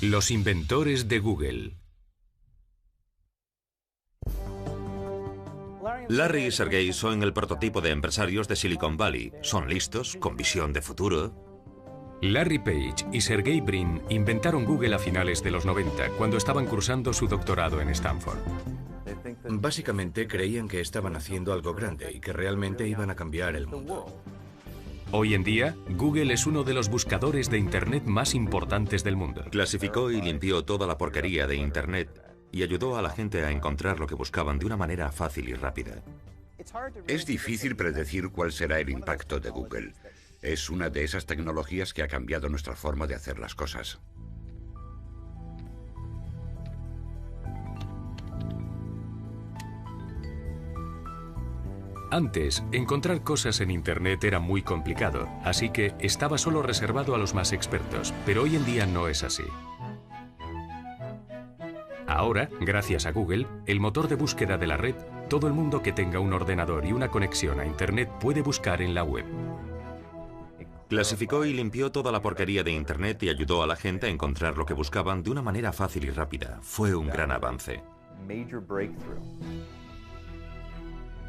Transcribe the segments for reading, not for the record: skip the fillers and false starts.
Los inventores de Google. Larry y Sergey son el prototipo de empresarios de Silicon Valley. Son listos, con visión de futuro. Larry Page y Sergey Brin inventaron Google a finales de los 90, cuando estaban cursando su doctorado en Stanford. Básicamente creían que estaban haciendo algo grande y que realmente iban a cambiar el mundo. Hoy en día, Google es uno de los buscadores de Internet más importantes del mundo. Clasificó y limpió toda la porquería de Internet y ayudó a la gente a encontrar lo que buscaban de una manera fácil y rápida. Es difícil predecir cuál será el impacto de Google. Es una de esas tecnologías que ha cambiado nuestra forma de hacer las cosas. Antes, encontrar cosas en Internet era muy complicado, así que estaba solo reservado a los más expertos, pero hoy en día no es así. Ahora, gracias a Google, el motor de búsqueda de la red, todo el mundo que tenga un ordenador y una conexión a Internet puede buscar en la web. Clasificó y limpió toda la porquería de Internet y ayudó a la gente a encontrar lo que buscaban de una manera fácil y rápida. Fue un gran avance.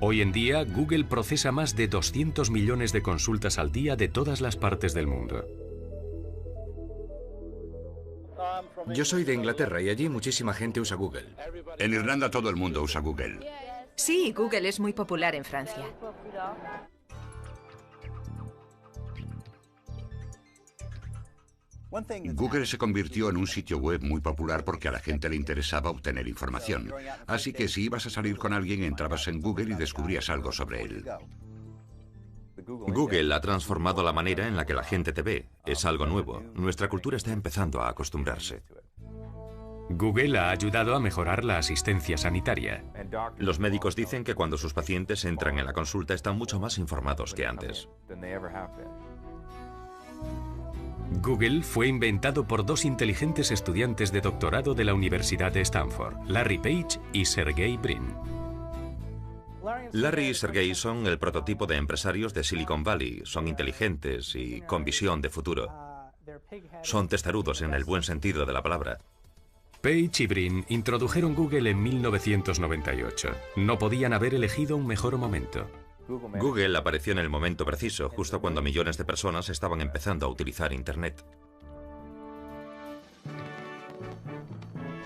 Hoy en día, Google procesa más de 200 millones de consultas al día de todas las partes del mundo. Yo soy de Inglaterra y allí muchísima gente usa Google. En Irlanda todo el mundo usa Google. Sí, Google es muy popular en Francia. Google se convirtió en un sitio web muy popular porque a la gente le interesaba obtener información. Así que si ibas a salir con alguien, entrabas en Google y descubrías algo sobre él. Google ha transformado la manera en la que la gente te ve. Es algo nuevo. Nuestra cultura está empezando a acostumbrarse. Google ha ayudado a mejorar la asistencia sanitaria. Los médicos dicen que cuando sus pacientes entran en la consulta están mucho más informados que antes. Google fue inventado por dos inteligentes estudiantes de doctorado de la Universidad de Stanford, Larry Page y Sergey Brin. Larry y Sergey son el prototipo de empresarios de Silicon Valley. Son inteligentes y con visión de futuro. Son testarudos en el buen sentido de la palabra. Page y Brin introdujeron Google en 1998. No podían haber elegido un mejor momento. Google apareció en el momento preciso, justo cuando millones de personas estaban empezando a utilizar Internet.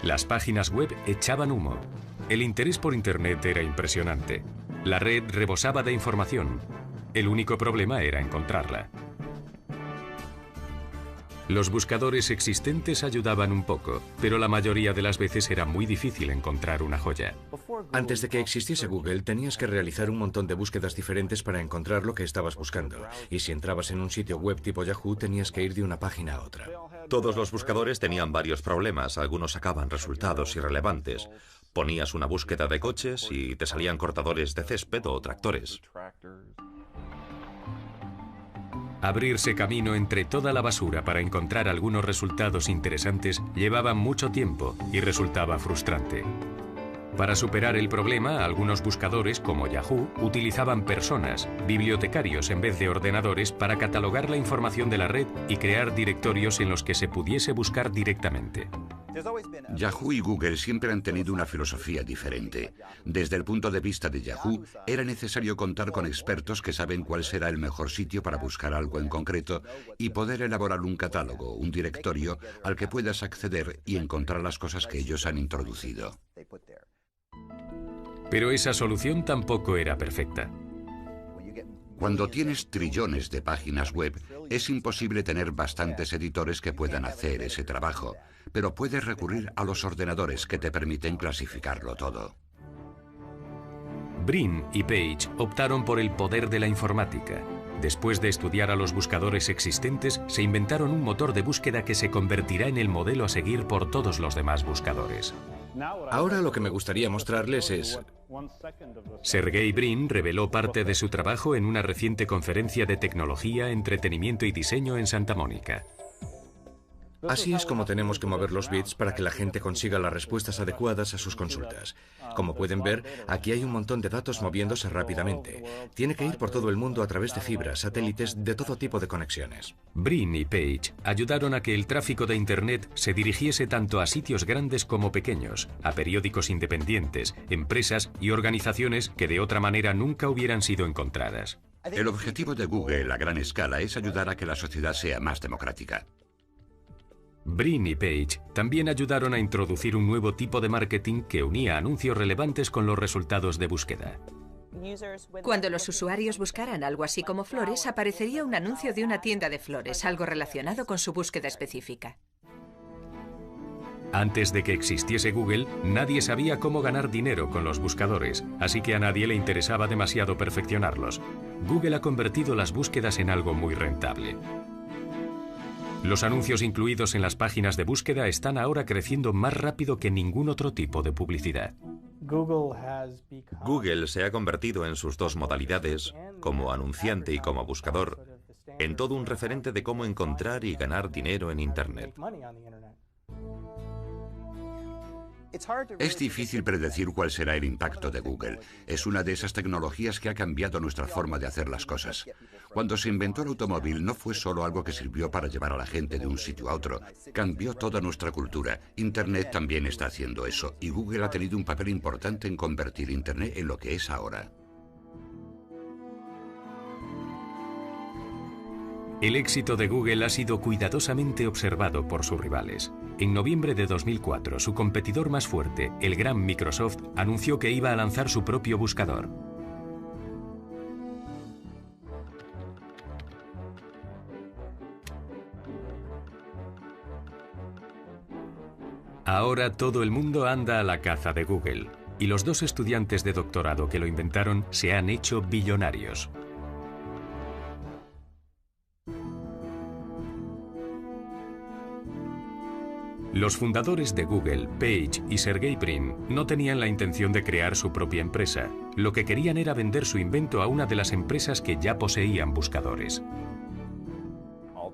Las páginas web echaban humo. El interés por Internet era impresionante. La red rebosaba de información. El único problema era encontrarla. Los buscadores existentes ayudaban un poco, pero la mayoría de las veces era muy difícil encontrar una joya. Antes de que existiese Google, tenías que realizar un montón de búsquedas diferentes para encontrar lo que estabas buscando. Y si entrabas en un sitio web tipo Yahoo, tenías que ir de una página a otra. Todos los buscadores tenían varios problemas. Algunos sacaban resultados irrelevantes. Ponías una búsqueda de coches y te salían cortadores de césped o tractores. Abrirse camino entre toda la basura para encontrar algunos resultados interesantes llevaba mucho tiempo y resultaba frustrante. Para superar el problema, algunos buscadores, como Yahoo, utilizaban personas, bibliotecarios en vez de ordenadores, para catalogar la información de la red y crear directorios en los que se pudiese buscar directamente. Yahoo y Google siempre han tenido una filosofía diferente. Desde el punto de vista de Yahoo, era necesario contar con expertos que saben cuál será el mejor sitio para buscar algo en concreto y poder elaborar un catálogo, un directorio al que puedas acceder y encontrar las cosas que ellos han introducido. Pero esa solución tampoco era perfecta. Cuando tienes trillones de páginas web, es imposible tener bastantes editores que puedan hacer ese trabajo, pero puedes recurrir a los ordenadores que te permiten clasificarlo todo. Brin y Page optaron por el poder de la informática. Después de estudiar a los buscadores existentes, se inventaron un motor de búsqueda que se convertirá en el modelo a seguir por todos los demás buscadores. Ahora lo que me gustaría mostrarles es... Sergey Brin reveló parte de su trabajo en una reciente conferencia de tecnología, entretenimiento y diseño en Santa Mónica. Así es como tenemos que mover los bits para que la gente consiga las respuestas adecuadas a sus consultas. Como pueden ver, aquí hay un montón de datos moviéndose rápidamente. Tiene que ir por todo el mundo a través de fibras, satélites, de todo tipo de conexiones. Brin y Page ayudaron a que el tráfico de Internet se dirigiese tanto a sitios grandes como pequeños, a periódicos independientes, empresas y organizaciones que de otra manera nunca hubieran sido encontradas. El objetivo de Google a gran escala es ayudar a que la sociedad sea más democrática. Brin y Page también ayudaron a introducir un nuevo tipo de marketing que unía anuncios relevantes con los resultados de búsqueda. Cuando los usuarios buscaran algo así como flores, aparecería un anuncio de una tienda de flores, algo relacionado con su búsqueda específica. Antes de que existiese Google, nadie sabía cómo ganar dinero con los buscadores, así que a nadie le interesaba demasiado perfeccionarlos. Google ha convertido las búsquedas en algo muy rentable. Los anuncios incluidos en las páginas de búsqueda están ahora creciendo más rápido que ningún otro tipo de publicidad. Google se ha convertido en sus dos modalidades, como anunciante y como buscador, en todo un referente de cómo encontrar y ganar dinero en Internet. Es difícil predecir cuál será el impacto de Google. Es una de esas tecnologías que ha cambiado nuestra forma de hacer las cosas. Cuando se inventó el automóvil no fue solo algo que sirvió para llevar a la gente de un sitio a otro. Cambió toda nuestra cultura. Internet también está haciendo eso, y Google ha tenido un papel importante en convertir Internet en lo que es ahora. El éxito de Google ha sido cuidadosamente observado por sus rivales. En noviembre de 2004, su competidor más fuerte, el gran Microsoft, anunció que iba a lanzar su propio buscador. Ahora todo el mundo anda a la caza de Google, y los dos estudiantes de doctorado que lo inventaron se han hecho billonarios. Los fundadores de Google, Page y Sergey Brin, no tenían la intención de crear su propia empresa. Lo que querían era vender su invento a una de las empresas que ya poseían buscadores.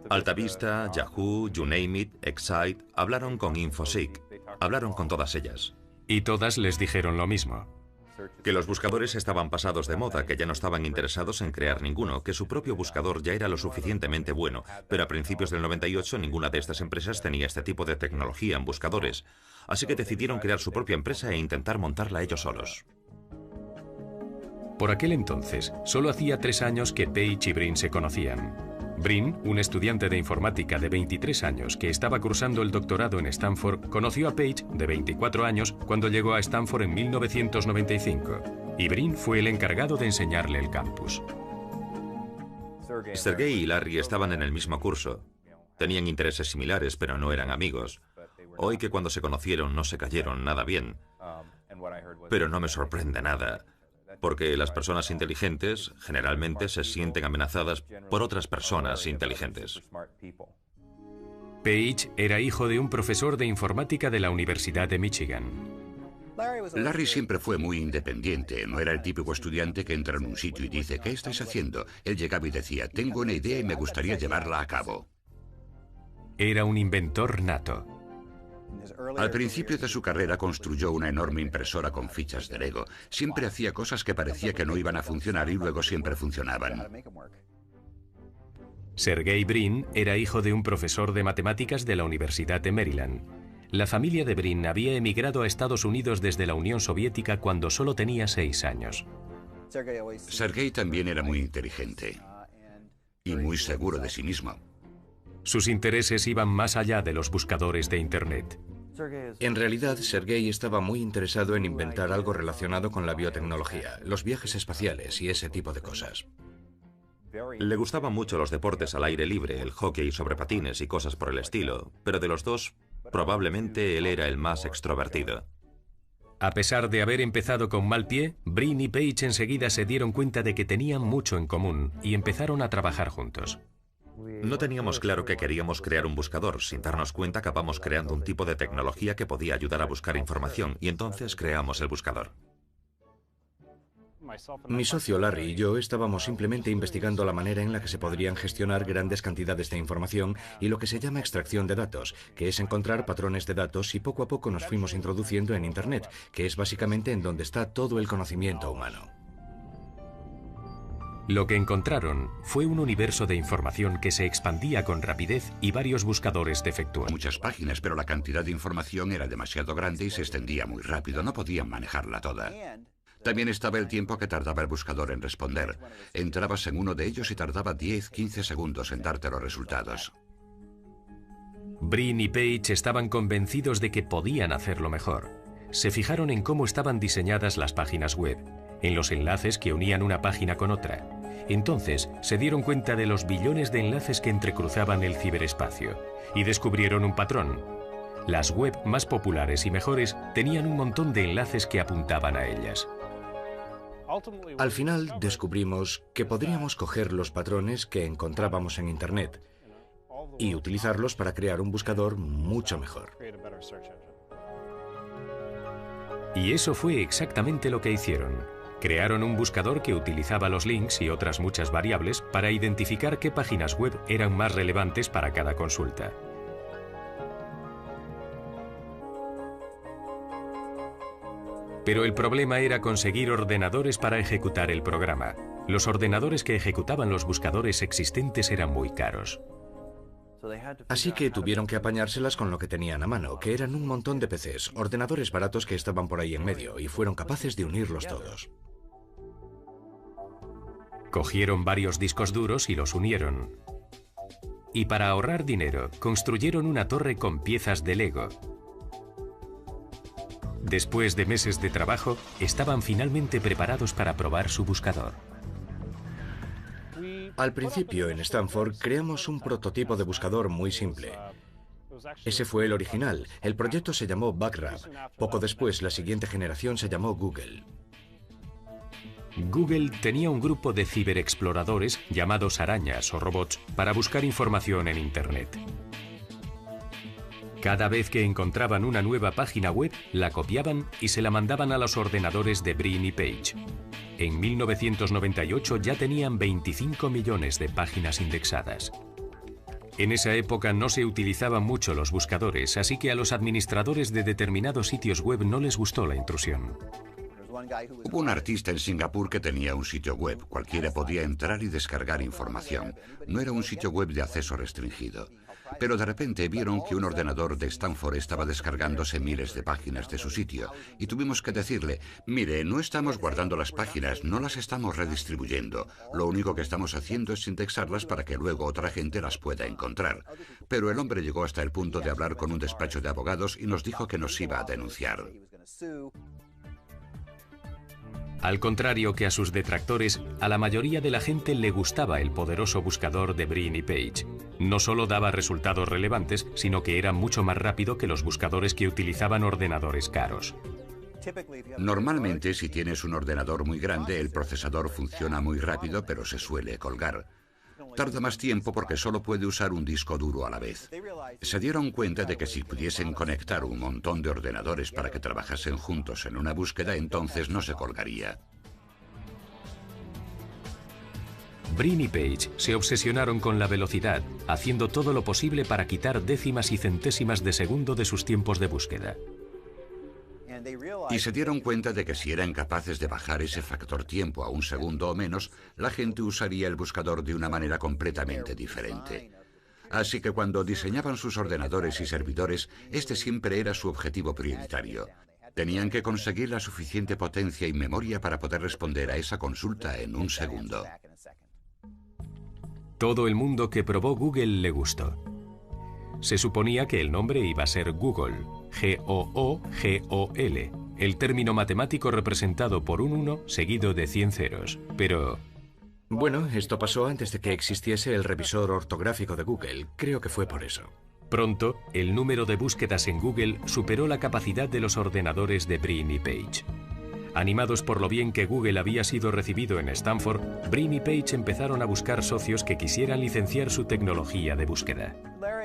Altavista, Yahoo, YouName It, Excite, hablaron con InfoSeek, hablaron con todas ellas. Y todas les dijeron lo mismo. Que los buscadores estaban pasados de moda, que ya no estaban interesados en crear ninguno, que su propio buscador ya era lo suficientemente bueno, pero a principios del 98 ninguna de estas empresas tenía este tipo de tecnología en buscadores, así que decidieron crear su propia empresa e intentar montarla ellos solos. Por aquel entonces, solo hacía 3 años que Page y Brin se conocían. Brin, un estudiante de informática de 23 años que estaba cursando el doctorado en Stanford, conoció a Page, de 24 años, cuando llegó a Stanford en 1995. Y Brin fue el encargado de enseñarle el campus. Sergey y Larry estaban en el mismo curso. Tenían intereses similares, pero no eran amigos. Oí que cuando se conocieron no se cayeron nada bien. Pero no me sorprende nada, porque las personas inteligentes generalmente se sienten amenazadas por otras personas inteligentes. Page era hijo de un profesor de informática de la Universidad de Michigan. Larry siempre fue muy independiente. No era el típico estudiante que entra en un sitio y dice, ¿qué estáis haciendo? Él llegaba y decía, tengo una idea y me gustaría llevarla a cabo. Era un inventor nato. Al principio de su carrera construyó una enorme impresora con fichas de Lego. Siempre hacía cosas que parecía que no iban a funcionar y luego siempre funcionaban. Sergey Brin era hijo de un profesor de matemáticas de la Universidad de Maryland. La familia de Brin había emigrado a Estados Unidos desde la Unión Soviética cuando solo tenía 6 años. Sergey también era muy inteligente y muy seguro de sí mismo. Sus intereses iban más allá de los buscadores de Internet. En realidad, Sergey estaba muy interesado en inventar algo relacionado con la biotecnología, los viajes espaciales y ese tipo de cosas. Le gustaban mucho los deportes al aire libre, el hockey sobre patines y cosas por el estilo, pero de los dos, probablemente él era el más extrovertido. A pesar de haber empezado con mal pie, Brin y Page enseguida se dieron cuenta de que tenían mucho en común y empezaron a trabajar juntos. No teníamos claro que queríamos crear un buscador. Sin darnos cuenta, acabamos creando un tipo de tecnología que podía ayudar a buscar información, y entonces creamos el buscador. Mi socio Larry y yo estábamos simplemente investigando la manera en la que se podrían gestionar grandes cantidades de información y lo que se llama extracción de datos, que es encontrar patrones de datos, y poco a poco nos fuimos introduciendo en Internet, que es básicamente en donde está todo el conocimiento humano. Lo que encontraron fue un universo de información que se expandía con rapidez y varios buscadores defectuosos. Muchas páginas, pero la cantidad de información era demasiado grande y se extendía muy rápido. No podían manejarla toda. También estaba el tiempo que tardaba el buscador en responder. Entrabas en uno de ellos y tardaba 10-15 segundos en darte los resultados. Brin y Page estaban convencidos de que podían hacerlo mejor. Se fijaron en cómo estaban diseñadas las páginas web, en los enlaces que unían una página con otra. Entonces se dieron cuenta de los billones de enlaces que entrecruzaban el ciberespacio y descubrieron un patrón. Las web más populares y mejores tenían un montón de enlaces que apuntaban a ellas. Al final descubrimos que podríamos coger los patrones que encontrábamos en Internet y utilizarlos para crear un buscador mucho mejor. Y eso fue exactamente lo que hicieron. Crearon un buscador que utilizaba los links y otras muchas variables para identificar qué páginas web eran más relevantes para cada consulta. Pero el problema era conseguir ordenadores para ejecutar el programa. Los ordenadores que ejecutaban los buscadores existentes eran muy caros. Así que tuvieron que apañárselas con lo que tenían a mano, que eran un montón de PCs, ordenadores baratos que estaban por ahí en medio, y fueron capaces de unirlos todos. Cogieron varios discos duros y los unieron. Y para ahorrar dinero, construyeron una torre con piezas de Lego. Después de meses de trabajo, estaban finalmente preparados para probar su buscador. Al principio, en Stanford, creamos un prototipo de buscador muy simple. Ese fue el original. El proyecto se llamó Backrub. Poco después, la siguiente generación se llamó Google. Google tenía un grupo de ciberexploradores llamados arañas o robots para buscar información en Internet. Cada vez que encontraban una nueva página web, la copiaban y se la mandaban a los ordenadores de Brin y Page. En 1998 ya tenían 25 millones de páginas indexadas. En esa época no se utilizaban mucho los buscadores, así que a los administradores de determinados sitios web no les gustó la intrusión. Hubo un artista en Singapur que tenía un sitio web. Cualquiera podía entrar y descargar información. No era un sitio web de acceso restringido. Pero de repente vieron que un ordenador de Stanford estaba descargándose miles de páginas de su sitio y tuvimos que decirle, mire, no estamos guardando las páginas, no las estamos redistribuyendo. Lo único que estamos haciendo es indexarlas para que luego otra gente las pueda encontrar. Pero el hombre llegó hasta el punto de hablar con un despacho de abogados y nos dijo que nos iba a denunciar. Al contrario que a sus detractores, a la mayoría de la gente le gustaba el poderoso buscador de Brin y Page. No solo daba resultados relevantes, sino que era mucho más rápido que los buscadores que utilizaban ordenadores caros. Normalmente, si tienes un ordenador muy grande, el procesador funciona muy rápido, pero se suele colgar. Tarda más tiempo porque solo puede usar un disco duro a la vez. Se dieron cuenta de que si pudiesen conectar un montón de ordenadores para que trabajasen juntos en una búsqueda, entonces no se colgaría. Brin y Page se obsesionaron con la velocidad, haciendo todo lo posible para quitar décimas y centésimas de segundo de sus tiempos de búsqueda. Y se dieron cuenta de que si eran capaces de bajar ese factor tiempo a un segundo o menos, la gente usaría el buscador de una manera completamente diferente. Así que cuando diseñaban sus ordenadores y servidores, este siempre era su objetivo prioritario. Tenían que conseguir la suficiente potencia y memoria para poder responder a esa consulta en un segundo. Todo el mundo que probó Google le gustó. Se suponía que el nombre iba a ser Google, G-O-O-G-O-L, el término matemático representado por un 1 seguido de 100 ceros, pero... Bueno, esto pasó antes de que existiese el revisor ortográfico de Google. Creo que fue por eso. Pronto, el número de búsquedas en Google superó la capacidad de los ordenadores de Brin y Page. Animados por lo bien que Google había sido recibido en Stanford, Brin y Page empezaron a buscar socios que quisieran licenciar su tecnología de búsqueda.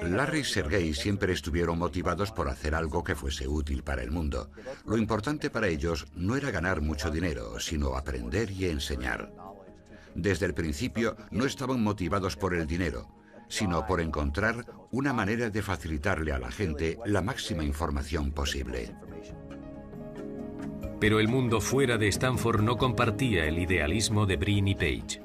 Larry y Sergey siempre estuvieron motivados por hacer algo que fuese útil para el mundo. Lo importante para ellos no era ganar mucho dinero, sino aprender y enseñar. Desde el principio no estaban motivados por el dinero, sino por encontrar una manera de facilitarle a la gente la máxima información posible. Pero el mundo fuera de Stanford no compartía el idealismo de Brin y Page.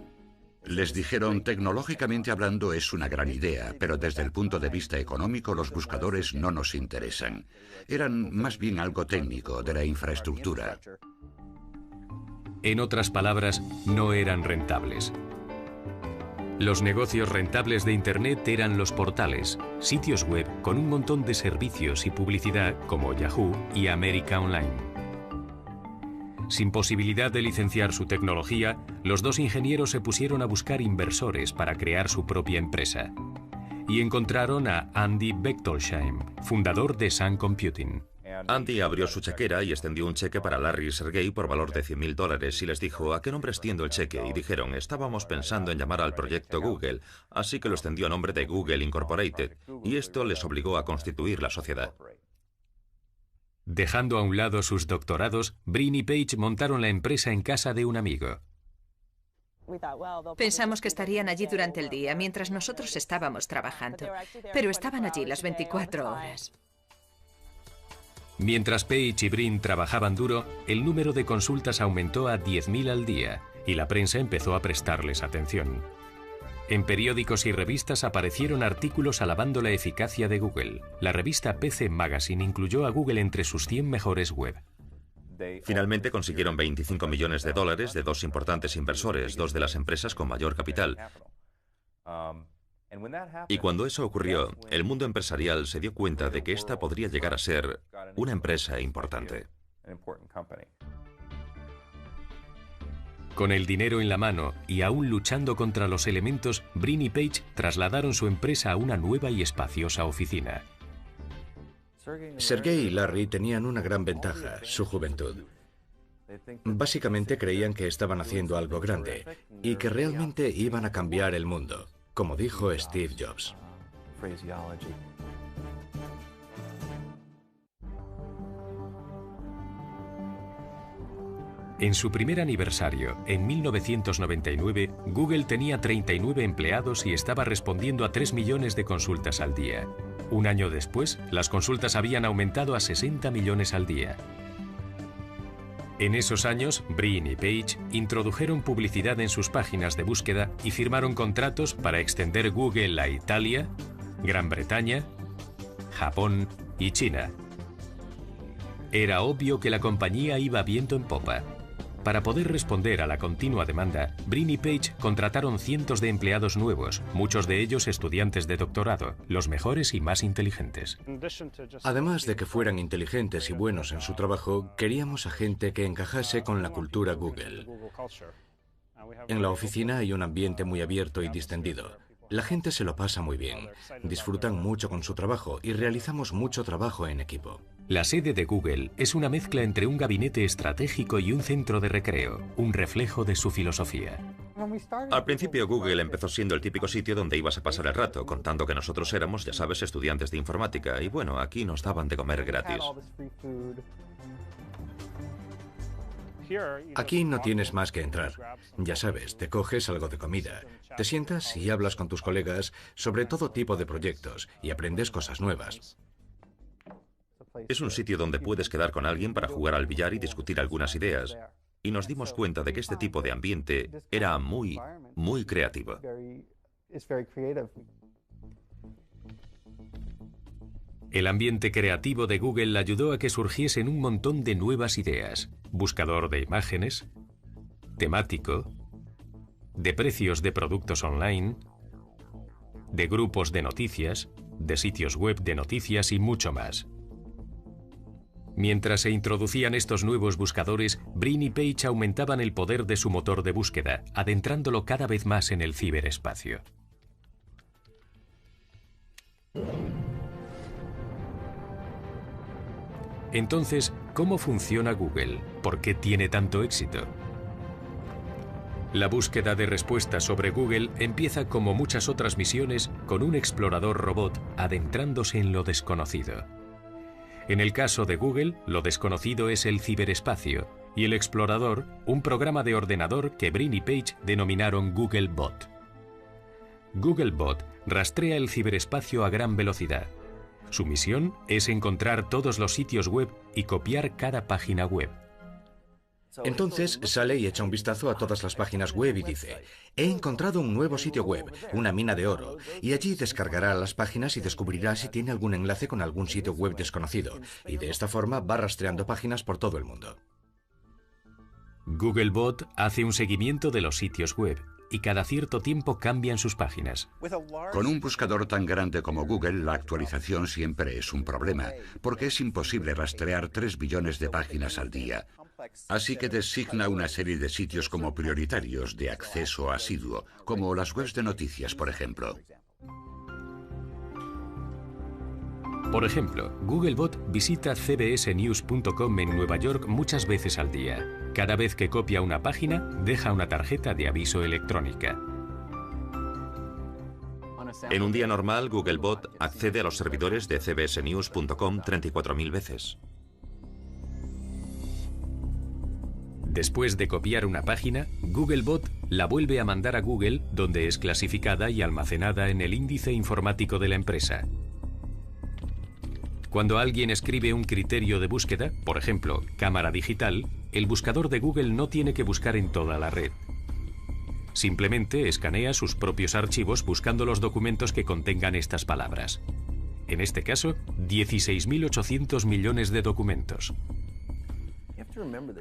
Les dijeron, tecnológicamente hablando es una gran idea, pero desde el punto de vista económico los buscadores no nos interesan. Eran más bien algo técnico, de la infraestructura. En otras palabras, no eran rentables. Los negocios rentables de Internet eran los portales, sitios web con un montón de servicios y publicidad como Yahoo y America Online. Sin posibilidad de licenciar su tecnología, los dos ingenieros se pusieron a buscar inversores para crear su propia empresa. Y encontraron a Andy Bechtolsheim, fundador de Sun Computing. Andy abrió su chequera y extendió un cheque para Larry y Sergey por valor de $100,000 y les dijo, ¿a qué nombre extiendo el cheque? Y dijeron, estábamos pensando en llamar al proyecto Google, así que lo extendió a nombre de Google Incorporated, y esto les obligó a constituir la sociedad. Dejando a un lado sus doctorados, Brin y Page montaron la empresa en casa de un amigo. Pensamos que estarían allí durante el día, mientras nosotros estábamos trabajando. Pero estaban allí las 24 horas. Mientras Page y Brin trabajaban duro, el número de consultas aumentó a 10.000 al día y la prensa empezó a prestarles atención. En periódicos y revistas aparecieron artículos alabando la eficacia de Google. La revista PC Magazine incluyó a Google entre sus 100 mejores web. Finalmente consiguieron $25 millones de dos importantes inversores, dos de las empresas con mayor capital. Y cuando eso ocurrió, el mundo empresarial se dio cuenta de que esta podría llegar a ser una empresa importante. Con el dinero en la mano y aún luchando contra los elementos, Brin y Page trasladaron su empresa a una nueva y espaciosa oficina. Sergey y Larry tenían una gran ventaja, su juventud. Básicamente creían que estaban haciendo algo grande y que realmente iban a cambiar el mundo, como dijo Steve Jobs. En su primer aniversario, en 1999, Google tenía 39 empleados y estaba respondiendo a 3 millones de consultas al día. Un año después, las consultas habían aumentado a 60 millones al día. En esos años, Brin y Page introdujeron publicidad en sus páginas de búsqueda y firmaron contratos para extender Google a Italia, Gran Bretaña, Japón y China. Era obvio que la compañía iba viento en popa. Para poder responder a la continua demanda, Brin y Page contrataron cientos de empleados nuevos, muchos de ellos estudiantes de doctorado, los mejores y más inteligentes. Además de que fueran inteligentes y buenos en su trabajo, queríamos a gente que encajase con la cultura Google. En la oficina hay un ambiente muy abierto y distendido. La gente se lo pasa muy bien, disfrutan mucho con su trabajo y realizamos mucho trabajo en equipo. La sede de Google es una mezcla entre un gabinete estratégico y un centro de recreo, un reflejo de su filosofía. Al principio Google empezó siendo el típico sitio donde ibas a pasar el rato, contando que nosotros éramos, ya sabes, estudiantes de informática, y bueno, aquí nos daban de comer gratis. Aquí no tienes más que entrar. Ya sabes, te coges algo de comida, te sientas y hablas con tus colegas sobre todo tipo de proyectos y aprendes cosas nuevas. Es un sitio donde puedes quedar con alguien para jugar al billar y discutir algunas ideas. Y nos dimos cuenta de que este tipo de ambiente era muy creativo. El ambiente creativo de Google ayudó a que surgiesen un montón de nuevas ideas. Buscador de imágenes, temático, de precios de productos online, de grupos de noticias, de sitios web de noticias y mucho más. Mientras se introducían estos nuevos buscadores, Brin y Page aumentaban el poder de su motor de búsqueda, adentrándolo cada vez más en el ciberespacio. Entonces, ¿cómo funciona Google? ¿Por qué tiene tanto éxito? La búsqueda de respuestas sobre Google empieza, como muchas otras misiones, con un explorador robot adentrándose en lo desconocido. En el caso de Google, lo desconocido es el ciberespacio, y el explorador, un programa de ordenador que Brin y Page denominaron Googlebot. Googlebot rastrea el ciberespacio a gran velocidad. Su misión es encontrar todos los sitios web y copiar cada página web. Entonces sale y echa un vistazo a todas las páginas web y dice: he encontrado un nuevo sitio web, una mina de oro, y allí descargará las páginas y descubrirá si tiene algún enlace con algún sitio web desconocido, y de esta forma va rastreando páginas por todo el mundo. Googlebot hace un seguimiento de los sitios web y cada cierto tiempo cambian sus páginas. Con un buscador tan grande como Google, la actualización siempre es un problema, porque es imposible rastrear 3 billones de páginas al día. Así que designa una serie de sitios como prioritarios de acceso asiduo, como las webs de noticias, por ejemplo. Por ejemplo, Googlebot visita cbsnews.com en Nueva York muchas veces al día. Cada vez que copia una página, deja una tarjeta de aviso electrónica. En un día normal, Googlebot accede a los servidores de cbsnews.com 34.000 veces. Después de copiar una página, Googlebot la vuelve a mandar a Google, donde es clasificada y almacenada en el índice informático de la empresa. Cuando alguien escribe un criterio de búsqueda, por ejemplo, cámara digital, el buscador de Google no tiene que buscar en toda la red. Simplemente escanea sus propios archivos buscando los documentos que contengan estas palabras. En este caso, 16.800 millones de documentos.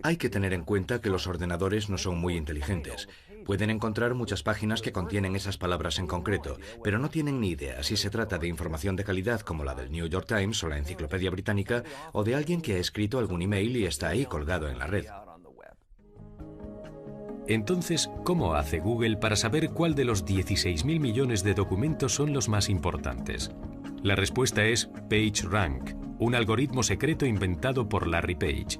Hay que tener en cuenta que los ordenadores no son muy inteligentes. Pueden encontrar muchas páginas que contienen esas palabras en concreto, pero no tienen ni idea si se trata de información de calidad como la del New York Times o la Enciclopedia Británica, o de alguien que ha escrito algún email y está ahí colgado en la red. Entonces, ¿cómo hace Google para saber cuál de los 16.000 millones de documentos son los más importantes? La respuesta es PageRank, un algoritmo secreto inventado por Larry Page.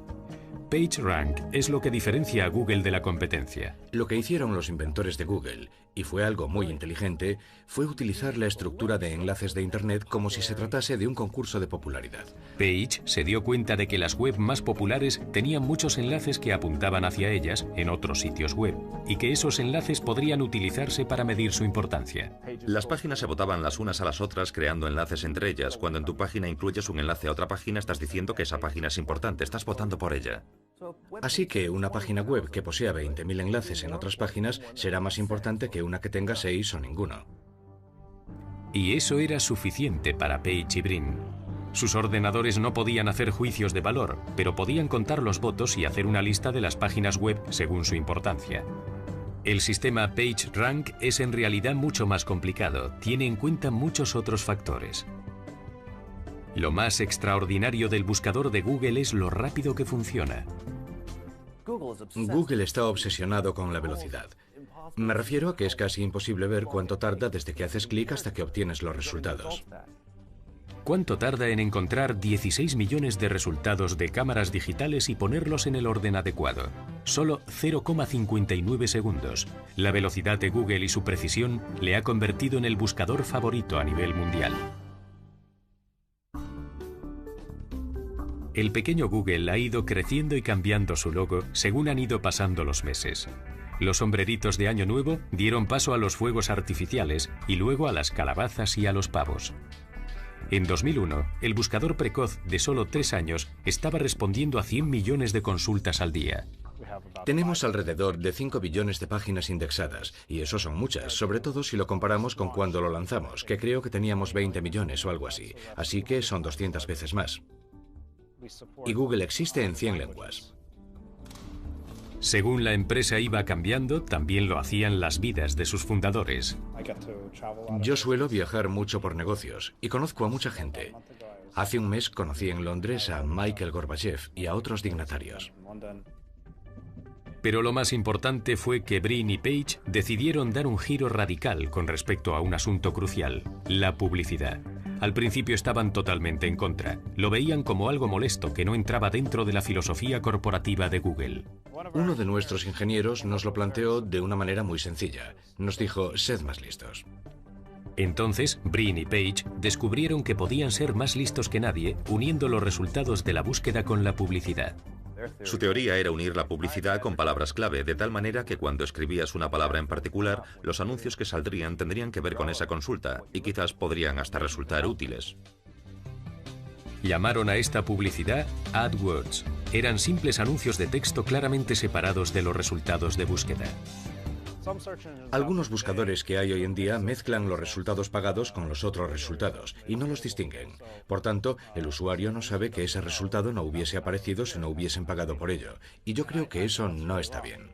PageRank es lo que diferencia a Google de la competencia. Lo que hicieron los inventores de Google, y fue algo muy inteligente, fue utilizar la estructura de enlaces de Internet como si se tratase de un concurso de popularidad. Page se dio cuenta de que las web más populares tenían muchos enlaces que apuntaban hacia ellas en otros sitios web, y que esos enlaces podrían utilizarse para medir su importancia. Las páginas se votaban las unas a las otras creando enlaces entre ellas. Cuando en tu página incluyes un enlace a otra página, estás diciendo que esa página es importante, estás votando por ella. Así que una página web que posea 20.000 enlaces en otras páginas será más importante que una que tenga 6 o ninguno. Y eso era suficiente para Page y Brin. Sus ordenadores no podían hacer juicios de valor, pero podían contar los votos y hacer una lista de las páginas web según su importancia. El sistema PageRank es en realidad mucho más complicado, tiene en cuenta muchos otros factores. Lo más extraordinario del buscador de Google es lo rápido que funciona. Google está obsesionado con la velocidad. Me refiero a que es casi imposible ver cuánto tarda desde que haces clic hasta que obtienes los resultados. ¿Cuánto tarda en encontrar 16 millones de resultados de cámaras digitales y ponerlos en el orden adecuado? Solo 0,59 segundos. La velocidad de Google y su precisión le ha convertido en el buscador favorito a nivel mundial. El pequeño Google ha ido creciendo y cambiando su logo según han ido pasando los meses. Los sombreritos de Año Nuevo dieron paso a los fuegos artificiales y luego a las calabazas y a los pavos. En 2001, el buscador precoz de solo 3 años estaba respondiendo a 100 millones de consultas al día. Tenemos alrededor de 5 billones de páginas indexadas, y eso son muchas, sobre todo si lo comparamos con cuando lo lanzamos, que creo que teníamos 20 millones o algo así, así que son 200 veces más. Y Google existe en 100 lenguas. Según la empresa iba cambiando, también lo hacían las vidas de sus fundadores. Yo suelo viajar mucho por negocios y conozco a mucha gente. Hace un mes conocí en Londres a Mikhail Gorbachev y a otros dignatarios. Pero lo más importante fue que Brin y Page decidieron dar un giro radical con respecto a un asunto crucial, la publicidad. Al principio estaban totalmente en contra. Lo veían como algo molesto que no entraba dentro de la filosofía corporativa de Google. Uno de nuestros ingenieros nos lo planteó de una manera muy sencilla. Nos dijo, sed más listos. Entonces, Brin y Page descubrieron que podían ser más listos que nadie uniendo los resultados de la búsqueda con la publicidad. Su teoría era unir la publicidad con palabras clave, de tal manera que cuando escribías una palabra en particular, los anuncios que saldrían tendrían que ver con esa consulta y quizás podrían hasta resultar útiles. Llamaron a esta publicidad AdWords. Eran simples anuncios de texto claramente separados de los resultados de búsqueda. Algunos buscadores que hay hoy en día mezclan los resultados pagados con los otros resultados y no los distinguen. Por tanto, el usuario no sabe que ese resultado no hubiese aparecido si no hubiesen pagado por ello. Y yo creo que eso no está bien.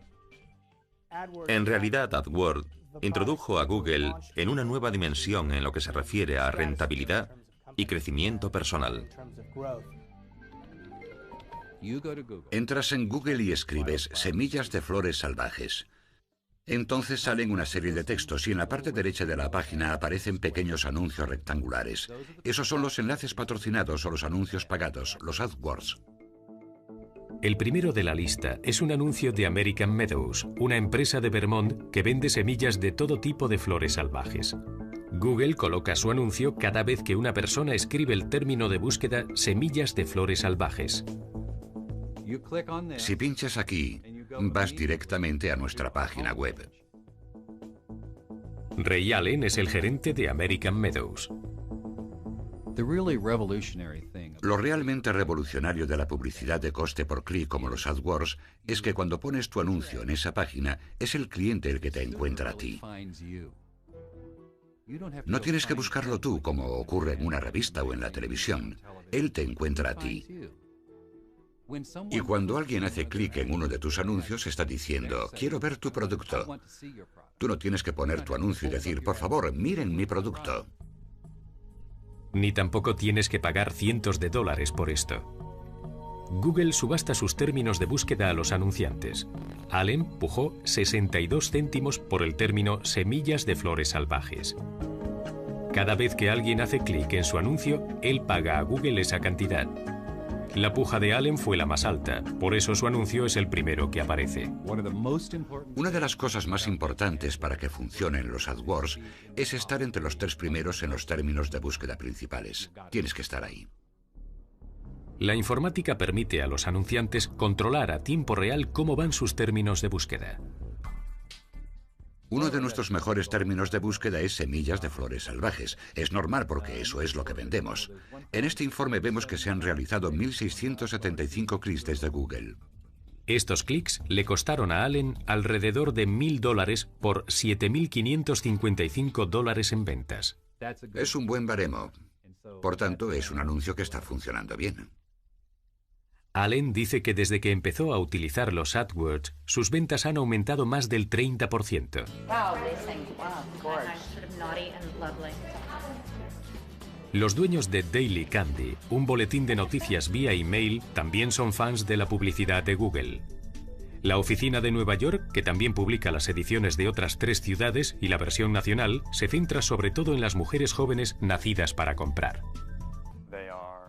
En realidad, AdWords introdujo a Google en una nueva dimensión en lo que se refiere a rentabilidad y crecimiento personal. Entras en Google y escribes semillas de flores salvajes. Entonces salen una serie de textos y en la parte derecha de la página aparecen pequeños anuncios rectangulares. Esos son los enlaces patrocinados o los anuncios pagados, los AdWords. El primero de la lista es un anuncio de American Meadows, una empresa de Vermont que vende semillas de todo tipo de flores salvajes. Google coloca su anuncio cada vez que una persona escribe el término de búsqueda semillas de flores salvajes. Si pinchas aquí, vas directamente a nuestra página web. Ray Allen es el gerente de American Meadows. Lo realmente revolucionario de la publicidad de coste por clic como los AdWords es que cuando pones tu anuncio en esa página, es el cliente el que te encuentra a ti. No tienes que buscarlo tú como ocurre en una revista o en la televisión. Él te encuentra a ti. Y cuando alguien hace clic en uno de tus anuncios, está diciendo, quiero ver tu producto. Tú no tienes que poner tu anuncio y decir, por favor, miren mi producto. Ni tampoco tienes que pagar cientos de dólares por esto. Google subasta sus términos de búsqueda a los anunciantes. Allen pujó 62 céntimos por el término semillas de flores salvajes. Cada vez que alguien hace clic en su anuncio, él paga a Google esa cantidad. La puja de Allen fue la más alta, por eso su anuncio es el primero que aparece. Una de las cosas más importantes para que funcionen los AdWords es estar entre los 3 primeros en los términos de búsqueda principales. Tienes que estar ahí. La informática permite a los anunciantes controlar a tiempo real cómo van sus términos de búsqueda. Uno de nuestros mejores términos de búsqueda es semillas de flores salvajes. Es normal porque eso es lo que vendemos. En este informe vemos que se han realizado 1.675 clics desde Google. Estos clics le costaron a Allen alrededor de $1.000 por $7.555 en ventas. Es un buen baremo. Por tanto, es un anuncio que está funcionando bien. Allen dice que desde que empezó a utilizar los AdWords, sus ventas han aumentado más del 30%. Los dueños de Daily Candy, un boletín de noticias vía email, también son fans de la publicidad de Google. La oficina de Nueva York, que también publica las ediciones de otras 3 ciudades y la versión nacional, se centra sobre todo en las mujeres jóvenes nacidas para comprar.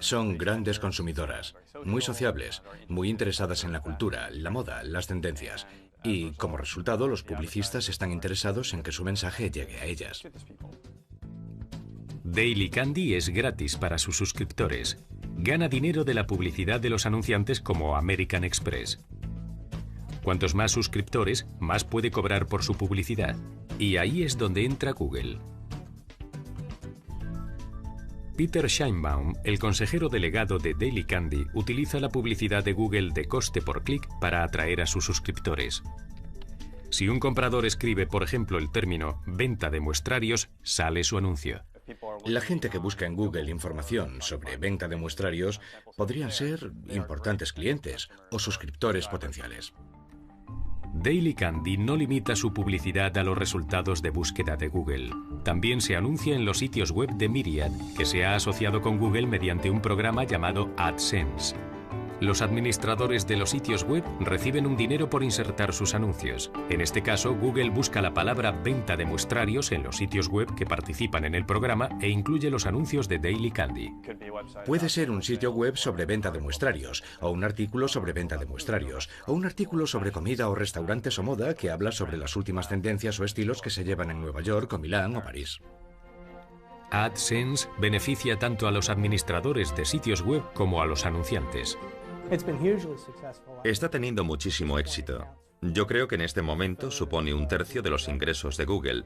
Son grandes consumidoras, muy sociables, muy interesadas en la cultura, la moda, las tendencias. Y como resultado, los publicistas están interesados en que su mensaje llegue a ellas. Daily Candy es gratis para sus suscriptores. Gana dinero de la publicidad de los anunciantes como American Express. Cuantos más suscriptores, más puede cobrar por su publicidad. Y ahí es donde entra Google. Peter Scheinbaum, el consejero delegado de Daily Candy, utiliza la publicidad de Google de coste por clic para atraer a sus suscriptores. Si un comprador escribe, por ejemplo, el término venta de muestrarios, sale su anuncio. La gente que busca en Google información sobre venta de muestrarios podrían ser importantes clientes o suscriptores potenciales. Daily Candy no limita su publicidad a los resultados de búsqueda de Google. También se anuncia en los sitios web de Myriad, que se ha asociado con Google mediante un programa llamado AdSense. Los administradores de los sitios web reciben un dinero por insertar sus anuncios. En este caso, Google busca la palabra venta de muestrarios en los sitios web que participan en el programa e incluye los anuncios de Daily Candy. Puede ser un sitio web sobre venta de muestrarios, o un artículo sobre venta de muestrarios, o un artículo sobre comida o restaurantes o moda que habla sobre las últimas tendencias o estilos que se llevan en Nueva York o Milán o París. AdSense beneficia tanto a los administradores de sitios web como a los anunciantes. Está teniendo muchísimo éxito. Yo creo que en este momento supone 1/3 de los ingresos de Google.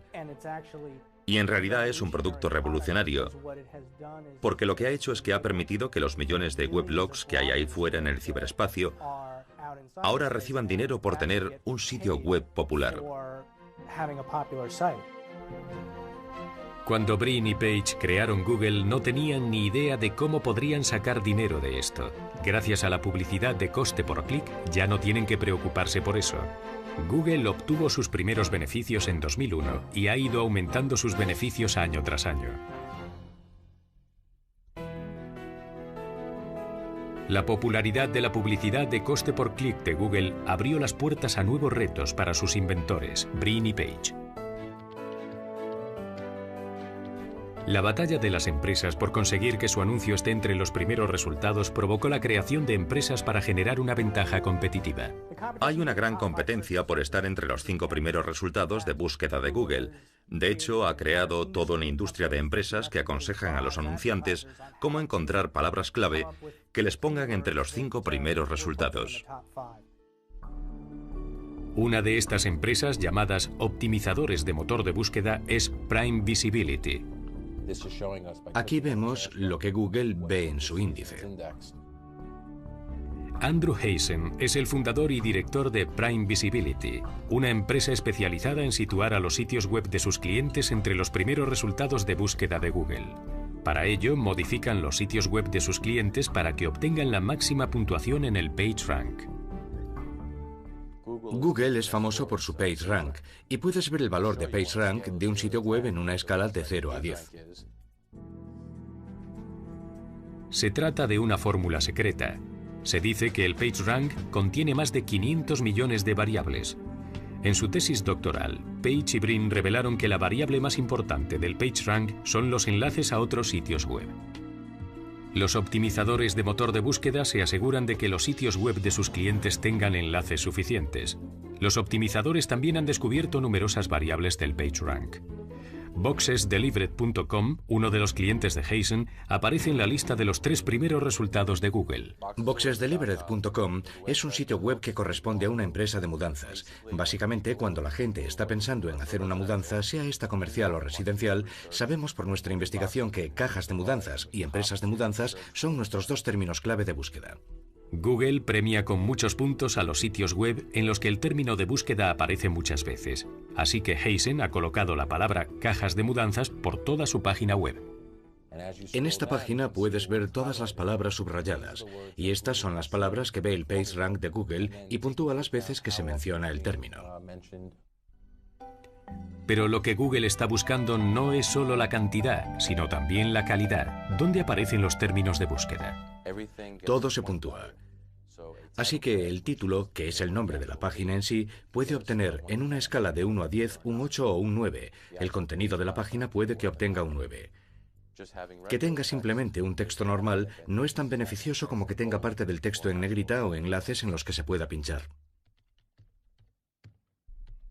Y en realidad es un producto revolucionario, porque lo que ha hecho es que ha permitido que los millones de weblogs que hay ahí fuera en el ciberespacio ahora reciban dinero por tener un sitio web popular. Cuando Brin y Page crearon Google, no tenían ni idea de cómo podrían sacar dinero de esto. Gracias a la publicidad de coste por clic, ya no tienen que preocuparse por eso. Google obtuvo sus primeros beneficios en 2001 y ha ido aumentando sus beneficios año tras año. La popularidad de la publicidad de coste por clic de Google abrió las puertas a nuevos retos para sus inventores, Brin y Page. La batalla de las empresas por conseguir que su anuncio esté entre los primeros resultados provocó la creación de empresas para generar una ventaja competitiva. Hay una gran competencia por estar entre los 5 primeros resultados de búsqueda de Google. De hecho, ha creado toda una industria de empresas que aconsejan a los anunciantes cómo encontrar palabras clave que les pongan entre los 5 primeros resultados. Una de estas empresas, llamadas optimizadores de motor de búsqueda, es Prime Visibility. Aquí vemos lo que Google ve en su índice. Andrew Hazen es el fundador y director de Prime Visibility, una empresa especializada en situar a los sitios web de sus clientes entre los primeros resultados de búsqueda de Google. Para ello, modifican los sitios web de sus clientes para que obtengan la máxima puntuación en el PageRank. Google es famoso por su PageRank, y puedes ver el valor de PageRank de un sitio web en una escala de 0 a 10. Se trata de una fórmula secreta. Se dice que el PageRank contiene más de 500 millones de variables. En su tesis doctoral, Page y Brin revelaron que la variable más importante del PageRank son los enlaces a otros sitios web. Los optimizadores de motor de búsqueda se aseguran de que los sitios web de sus clientes tengan enlaces suficientes. Los optimizadores también han descubierto numerosas variables del PageRank. Boxesdelivered.com, uno de los clientes de Hazen, aparece en la lista de los 3 primeros resultados de Google. Boxesdelivered.com es un sitio web que corresponde a una empresa de mudanzas. Básicamente, cuando la gente está pensando en hacer una mudanza, sea esta comercial o residencial, sabemos por nuestra investigación que cajas de mudanzas y empresas de mudanzas son nuestros 2 términos clave de búsqueda. Google premia con muchos puntos a los sitios web en los que el término de búsqueda aparece muchas veces. Así que Hazen ha colocado la palabra cajas de mudanzas por toda su página web. En esta página puedes ver todas las palabras subrayadas, y estas son las palabras que ve el PageRank de Google y puntúa las veces que se menciona el término. Pero lo que Google está buscando no es solo la cantidad, sino también la calidad. ¿Dónde aparecen los términos de búsqueda? Todo se puntúa. Así que el título, que es el nombre de la página en sí, puede obtener en una escala de 1 a 10 un 8 o un 9. El contenido de la página puede que obtenga un 9. Que tenga simplemente un texto normal no es tan beneficioso como que tenga parte del texto en negrita o enlaces en los que se pueda pinchar.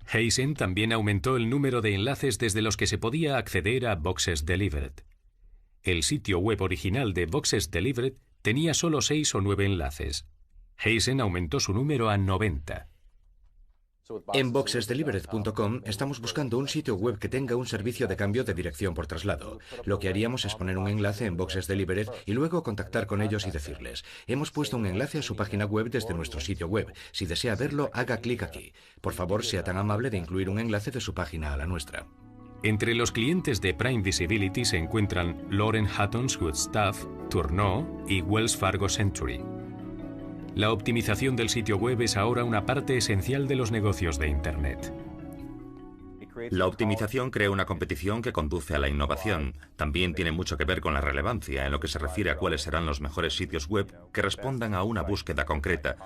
Hazen también aumentó el número de enlaces desde los que se podía acceder a Boxes Delivered. El sitio web original de Boxes Delivered tenía solo 6 o 9 enlaces. Hazen aumentó su número a 90. En boxesdelivered.com estamos buscando un sitio web que tenga un servicio de cambio de dirección por traslado. Lo que haríamos es poner un enlace en Boxes Delivered y luego contactar con ellos y decirles: hemos puesto un enlace a su página web desde nuestro sitio web. Si desea verlo, haga clic aquí. Por favor, sea tan amable de incluir un enlace de su página a la nuestra. Entre los clientes de Prime Visibility se encuentran Lauren Hutton's Good Stuff, Tourneau y Wells Fargo Century. La optimización del sitio web es ahora una parte esencial de los negocios de Internet. La optimización crea una competición que conduce a la innovación. También tiene mucho que ver con la relevancia en lo que se refiere a cuáles serán los mejores sitios web que respondan a una búsqueda concreta,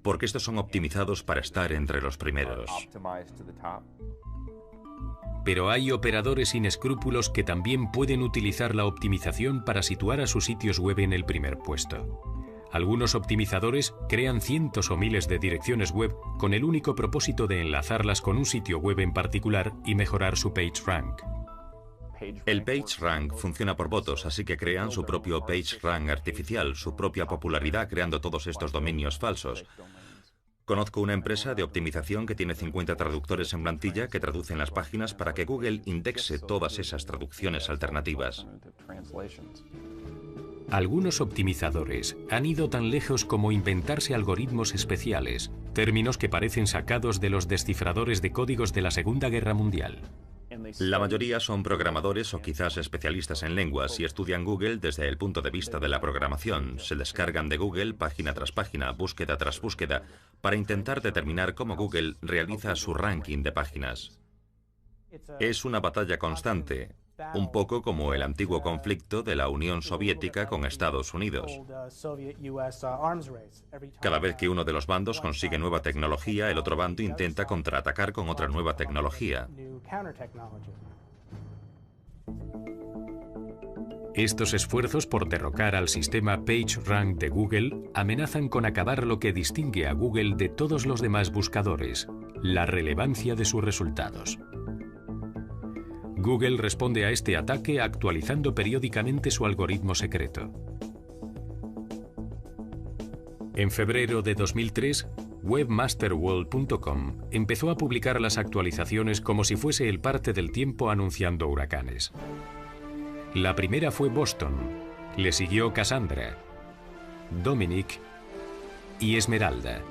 porque estos son optimizados para estar entre los primeros. Pero hay operadores sin escrúpulos que también pueden utilizar la optimización para situar a sus sitios web en el primer puesto. Algunos optimizadores crean cientos o miles de direcciones web con el único propósito de enlazarlas con un sitio web en particular y mejorar su PageRank. El PageRank funciona por votos, así que crean su propio PageRank artificial, su propia popularidad creando todos estos dominios falsos. Conozco una empresa de optimización que tiene 50 traductores en plantilla que traducen las páginas para que Google indexe todas esas traducciones alternativas. Algunos optimizadores han ido tan lejos como inventarse algoritmos especiales, términos que parecen sacados de los descifradores de códigos de la Segunda Guerra Mundial. La mayoría son programadores o quizás especialistas en lenguas y estudian Google desde el punto de vista de la programación. Se descargan de Google página tras página, búsqueda tras búsqueda, para intentar determinar cómo Google realiza su ranking de páginas. Es una batalla constante, un poco como el antiguo conflicto de la Unión Soviética con Estados Unidos. Cada vez que uno de los bandos consigue nueva tecnología, el otro bando intenta contraatacar con otra nueva tecnología. Estos esfuerzos por derrocar al sistema PageRank de Google amenazan con acabar lo que distingue a Google de todos los demás buscadores, la relevancia de sus resultados. Google responde a este ataque actualizando periódicamente su algoritmo secreto. En febrero de 2003, webmasterworld.com empezó a publicar las actualizaciones como si fuese el parte del tiempo anunciando huracanes. La primera fue Boston, le siguió Cassandra, Dominic y Esmeralda.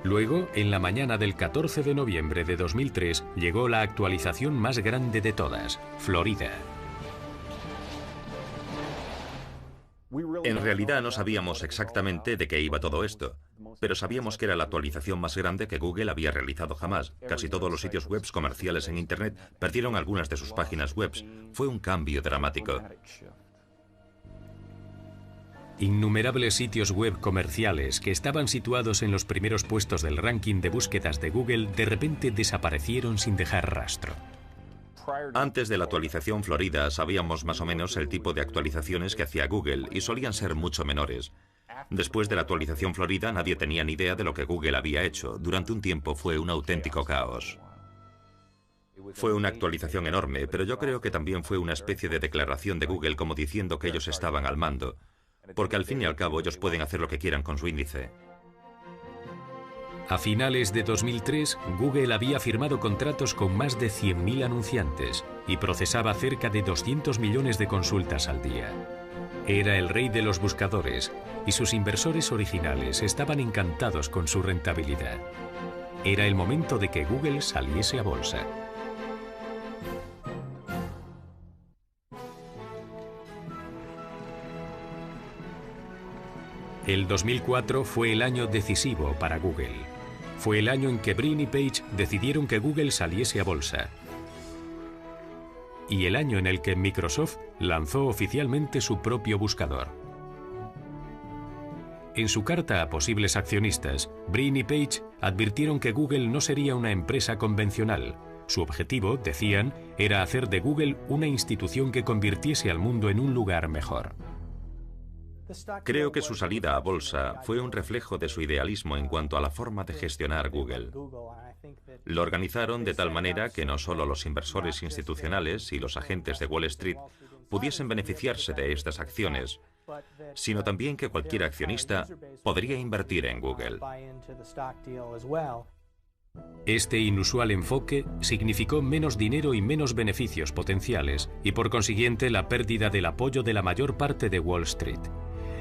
Luego, en la mañana del 14 de noviembre de 2003, llegó la actualización más grande de todas, Florida. En realidad no sabíamos exactamente de qué iba todo esto, pero sabíamos que era la actualización más grande que Google había realizado jamás. Casi todos los sitios web comerciales en Internet perdieron algunas de sus páginas web. Fue un cambio dramático. Innumerables sitios web comerciales que estaban situados en los primeros puestos del ranking de búsquedas de Google de repente desaparecieron sin dejar rastro. Antes de la actualización Florida sabíamos más o menos el tipo de actualizaciones que hacía Google y solían ser mucho menores. Después de la actualización Florida nadie tenía ni idea de lo que Google había hecho. Durante un tiempo fue un auténtico caos. Fue una actualización enorme, pero yo creo que también fue una especie de declaración de Google como diciendo que ellos estaban al mando. Porque al fin y al cabo ellos pueden hacer lo que quieran con su índice. A finales de 2003, Google había firmado contratos con más de 100.000 anunciantes y procesaba cerca de 200 millones de consultas al día. Era el rey de los buscadores y sus inversores originales estaban encantados con su rentabilidad. Era el momento de que Google saliese a bolsa. El 2004 fue el año decisivo para Google. Fue el año en que Brin y Page decidieron que Google saliese a bolsa. Y el año en el que Microsoft lanzó oficialmente su propio buscador. En su carta a posibles accionistas, Brin y Page advirtieron que Google no sería una empresa convencional. Su objetivo, decían, era hacer de Google una institución que convirtiese al mundo en un lugar mejor. Creo que su salida a bolsa fue un reflejo de su idealismo en cuanto a la forma de gestionar Google. Lo organizaron de tal manera que no solo los inversores institucionales y los agentes de Wall Street pudiesen beneficiarse de estas acciones, sino también que cualquier accionista podría invertir en Google. Este inusual enfoque significó menos dinero y menos beneficios potenciales y por consiguiente la pérdida del apoyo de la mayor parte de Wall Street.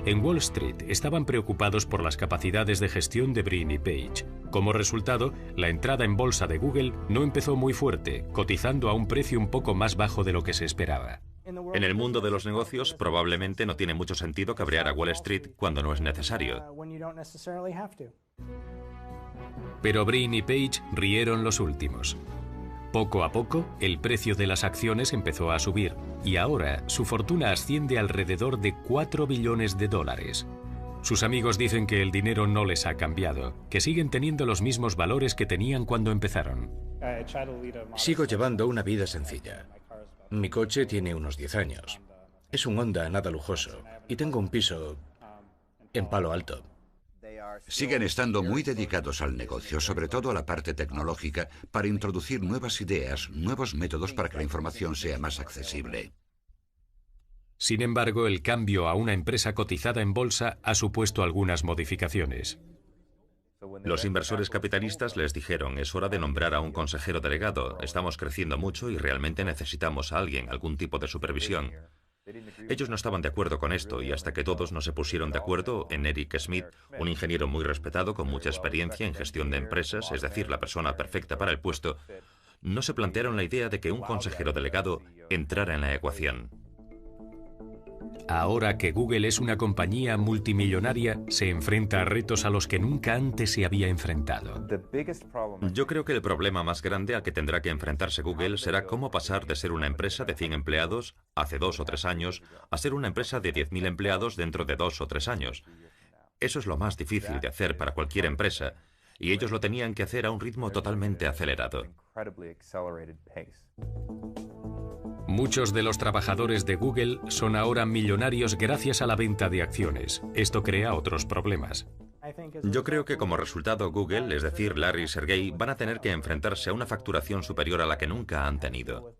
En Wall Street estaban preocupados por las capacidades de gestión de Brin y Page. Como resultado, la entrada en bolsa de Google no empezó muy fuerte, cotizando a un precio un poco más bajo de lo que se esperaba. En el mundo de los negocios, probablemente no tiene mucho sentido cabrear a Wall Street cuando no es necesario. Pero Brin y Page rieron los últimos. Poco a poco, el precio de las acciones empezó a subir y ahora su fortuna asciende alrededor de 4 billones de dólares. Sus amigos dicen que el dinero no les ha cambiado, que siguen teniendo los mismos valores que tenían cuando empezaron. Sigo llevando una vida sencilla. Mi coche tiene unos 10 años. Es un Honda nada lujoso y tengo un piso en Palo Alto. Siguen estando muy dedicados al negocio, sobre todo a la parte tecnológica, para introducir nuevas ideas, nuevos métodos para que la información sea más accesible. Sin embargo, el cambio a una empresa cotizada en bolsa ha supuesto algunas modificaciones. Los inversores capitalistas les dijeron, es hora de nombrar a un consejero delegado, estamos creciendo mucho y realmente necesitamos a alguien, algún tipo de supervisión. Ellos no estaban de acuerdo con esto y hasta que todos no se pusieron de acuerdo en Eric Schmidt, un ingeniero muy respetado con mucha experiencia en gestión de empresas, es decir, la persona perfecta para el puesto, no se plantearon la idea de que un consejero delegado entrara en la ecuación. Ahora que Google es una compañía multimillonaria, se enfrenta a retos a los que nunca antes se había enfrentado. Yo creo que el problema más grande al que tendrá que enfrentarse Google será cómo pasar de ser una empresa de 100 empleados hace 2 o 3 años a ser una empresa de 10.000 empleados dentro de 2 o 3 años. Eso es lo más difícil de hacer para cualquier empresa, y ellos lo tenían que hacer a un ritmo totalmente acelerado. Muchos de los trabajadores de Google son ahora millonarios gracias a la venta de acciones. Esto crea otros problemas. Yo creo que como resultado Google, es decir, Larry y Sergey, van a tener que enfrentarse a una facturación superior a la que nunca han tenido.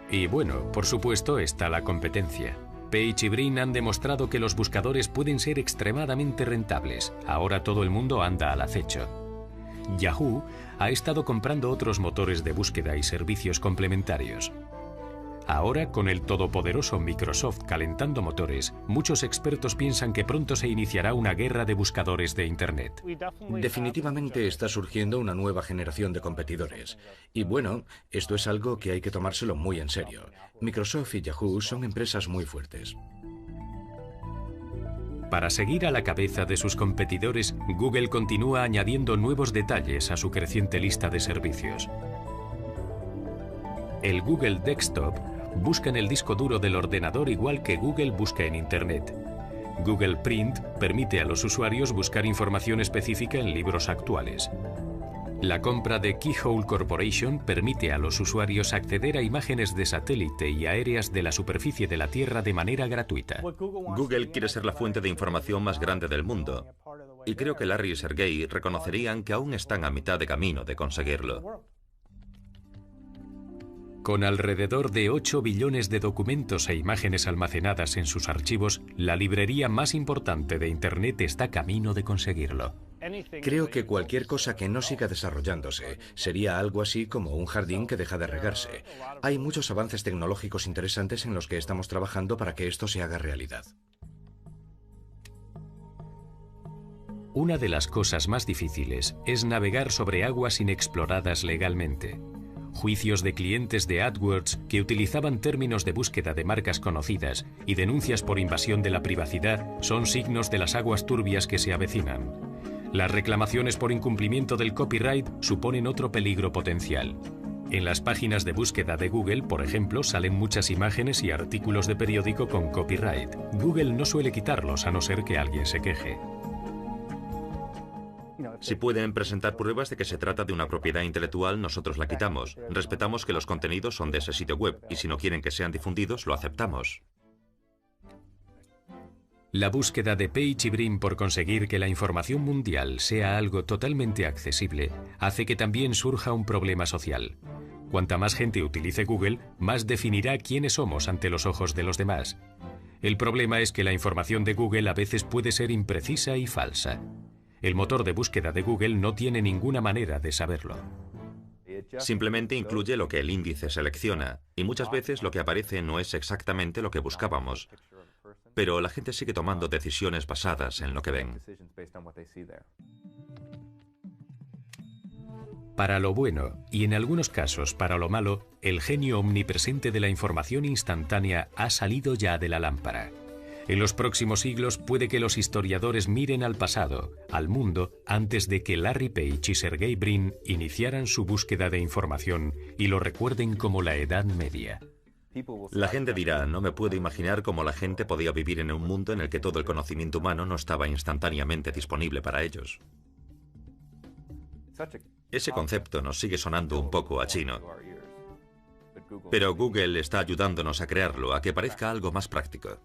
Y bueno, por supuesto está la competencia. Page y Brin han demostrado que los buscadores pueden ser extremadamente rentables. Ahora todo el mundo anda al acecho. Yahoo ha estado comprando otros motores de búsqueda y servicios complementarios. Ahora, con el todopoderoso Microsoft calentando motores, muchos expertos piensan que pronto se iniciará una guerra de buscadores de Internet. Definitivamente está surgiendo una nueva generación de competidores. Y bueno, esto es algo que hay que tomárselo muy en serio. Microsoft y Yahoo son empresas muy fuertes. Para seguir a la cabeza de sus competidores, Google continúa añadiendo nuevos detalles a su creciente lista de servicios. El Google Desktop busca en el disco duro del ordenador igual que Google busca en Internet. Google Print permite a los usuarios buscar información específica en libros actuales. La compra de Keyhole Corporation permite a los usuarios acceder a imágenes de satélite y aéreas de la superficie de la Tierra de manera gratuita. Google quiere ser la fuente de información más grande del mundo. Y creo que Larry y Sergey reconocerían que aún están a mitad de camino de conseguirlo. Con alrededor de 8 billones de documentos e imágenes almacenadas en sus archivos, la librería más importante de Internet está camino de conseguirlo. Creo que cualquier cosa que no siga desarrollándose sería algo así como un jardín que deja de regarse. Hay muchos avances tecnológicos interesantes en los que estamos trabajando para que esto se haga realidad. Una de las cosas más difíciles es navegar sobre aguas inexploradas legalmente. Juicios de clientes de AdWords que utilizaban términos de búsqueda de marcas conocidas y denuncias por invasión de la privacidad son signos de las aguas turbias que se avecinan. Las reclamaciones por incumplimiento del copyright suponen otro peligro potencial. En las páginas de búsqueda de Google, por ejemplo, salen muchas imágenes y artículos de periódico con copyright. Google no suele quitarlos a no ser que alguien se queje. Si pueden presentar pruebas de que se trata de una propiedad intelectual, nosotros la quitamos. Respetamos que los contenidos son de ese sitio web y si no quieren que sean difundidos, lo aceptamos. La búsqueda de Page y Brin por conseguir que la información mundial sea algo totalmente accesible hace que también surja un problema social. Cuanta más gente utilice Google, más definirá quiénes somos ante los ojos de los demás. El problema es que la información de Google a veces puede ser imprecisa y falsa. El motor de búsqueda de Google no tiene ninguna manera de saberlo. Simplemente incluye lo que el índice selecciona, y muchas veces lo que aparece no es exactamente lo que buscábamos. Pero la gente sigue tomando decisiones basadas en lo que ven. Para lo bueno, y en algunos casos para lo malo, el genio omnipresente de la información instantánea ha salido ya de la lámpara. En los próximos siglos puede que los historiadores miren al pasado, al mundo, antes de que Larry Page y Sergey Brin iniciaran su búsqueda de información y lo recuerden como la Edad Media. La gente dirá, no me puedo imaginar cómo la gente podía vivir en un mundo en el que todo el conocimiento humano no estaba instantáneamente disponible para ellos. Ese concepto nos sigue sonando un poco a chino. Pero Google está ayudándonos a crearlo, a que parezca algo más práctico.